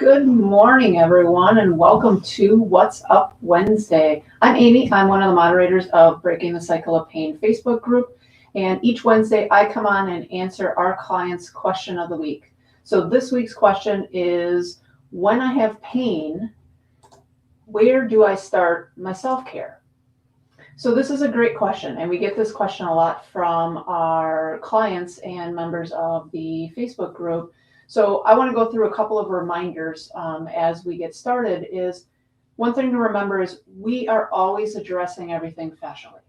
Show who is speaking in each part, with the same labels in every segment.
Speaker 1: Good morning, everyone, and welcome to What's Up Wednesday. I'm Amy. I'm one of the moderators of Breaking the Cycle of Pain Facebook group. And each Wednesday, I come on and answer our clients' question of the week. So this week's question is, when I have pain, where do I start my self-care? So this is a great question, and we get this question a lot from our clients and members of the Facebook group. So I want to go through a couple of reminders as we get started. Is one thing to remember is we are always addressing everything fascially.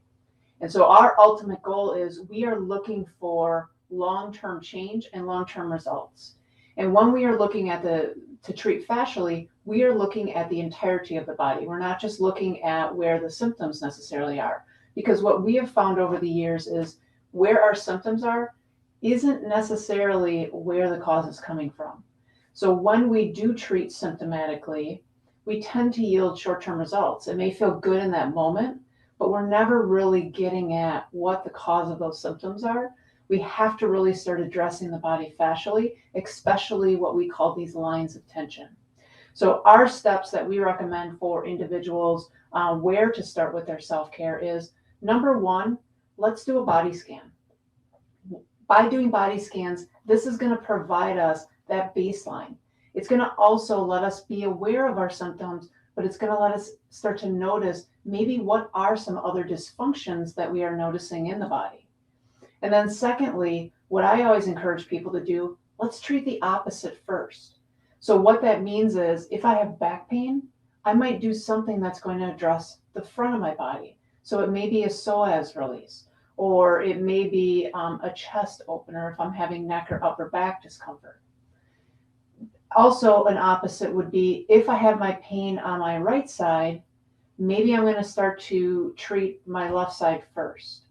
Speaker 1: And so our ultimate goal is we are looking for long-term change and long-term results. And when we are looking at to treat fascially, we are looking at the entirety of the body. We're not just looking at where the symptoms necessarily are, because what we have found over the years is where our symptoms are isn't necessarily where the cause is coming from. So when we do treat symptomatically, we tend to yield short-term results. It may feel good in that moment, but we're never really getting at what the cause of those symptoms are. We have to really start addressing the body fascially, especially what we call these lines of tension. So our steps that we recommend for individuals where to start with their self-care is, number one, let's do a body scan. By doing body scans, this is going to provide us that baseline. It's going to also let us be aware of our symptoms, but it's going to let us start to notice maybe what are some other dysfunctions that we are noticing in the body. And then secondly, what I always encourage people to do, let's treat the opposite first. So what that means is if I have back pain, I might do something that's going to address the front of my body. So it may be a psoas release, or it may be a chest opener if I'm having neck or upper back discomfort. Also, an opposite would be if I have my pain on my right side, maybe I'm going to start to treat my left side first.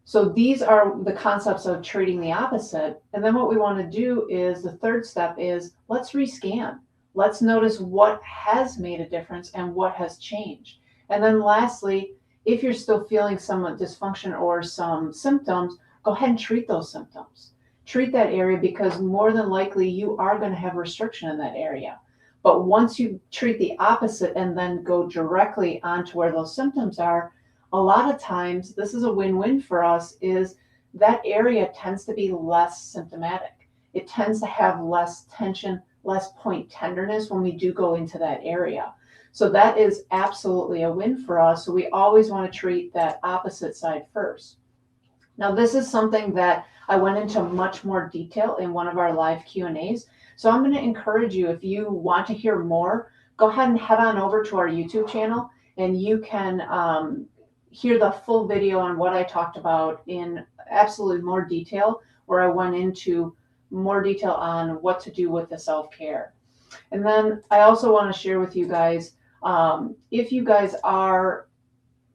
Speaker 1: So these are the concepts of treating the opposite. And then what we want to do is the third step is let's rescan. Let's notice what has made a difference and what has changed. And then lastly, if you're still feeling some dysfunction or some symptoms, go ahead and treat those symptoms. Treat that area because more than likely you are going to have restriction in that area. But once you treat the opposite and then go directly onto where those symptoms are, a lot of times, this is a win-win for us, is that area tends to be less symptomatic. It tends to have less tension, less point tenderness when we do go into that area. So that is absolutely a win for us. So we always want to treat that opposite side first. Now, this is something that I went into much more detail in one of our live Q&As. So I'm going to encourage you, if you want to hear more, go ahead and head on over to our YouTube channel and you can hear the full video on what I talked about in absolutely more detail, where I went into more detail on what to do with the self-care. And then I also want to share with you guys, if you guys are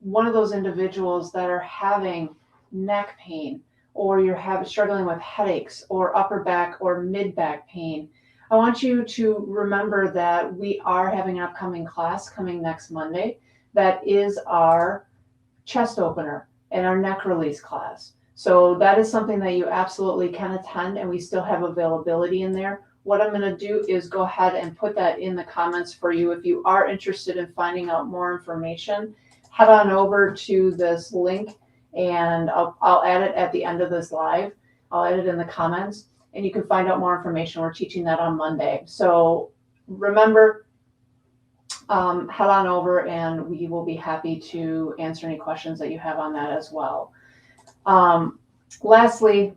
Speaker 1: one of those individuals that are having neck pain, or you're struggling with headaches or upper back or mid back pain, I want you to remember that we are having an upcoming class coming next Monday. That is our chest opener and our neck release class. So that is something that you absolutely can attend, and we still have availability in there. What I'm going to do is go ahead and put that in the comments for you. If you are interested in finding out more information, head on over to this link, and I'll add it at the end of this live. I'll add it in the comments, and you can find out more information. We're teaching that on Monday. So remember, head on over and we will be happy to answer any questions that you have on that as well. Lastly,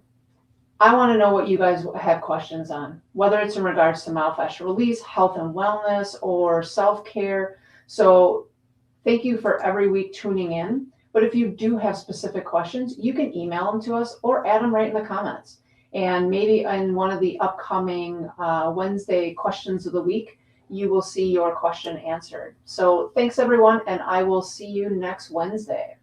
Speaker 1: I want to know what you guys have questions on, whether it's in regards to myofascial release, health and wellness, or self-care. So thank you for every week tuning in. But if you do have specific questions, you can email them to us or add them right in the comments. And maybe in one of the upcoming Wednesday questions of the week, you will see your question answered. So thanks, everyone, and I will see you next Wednesday.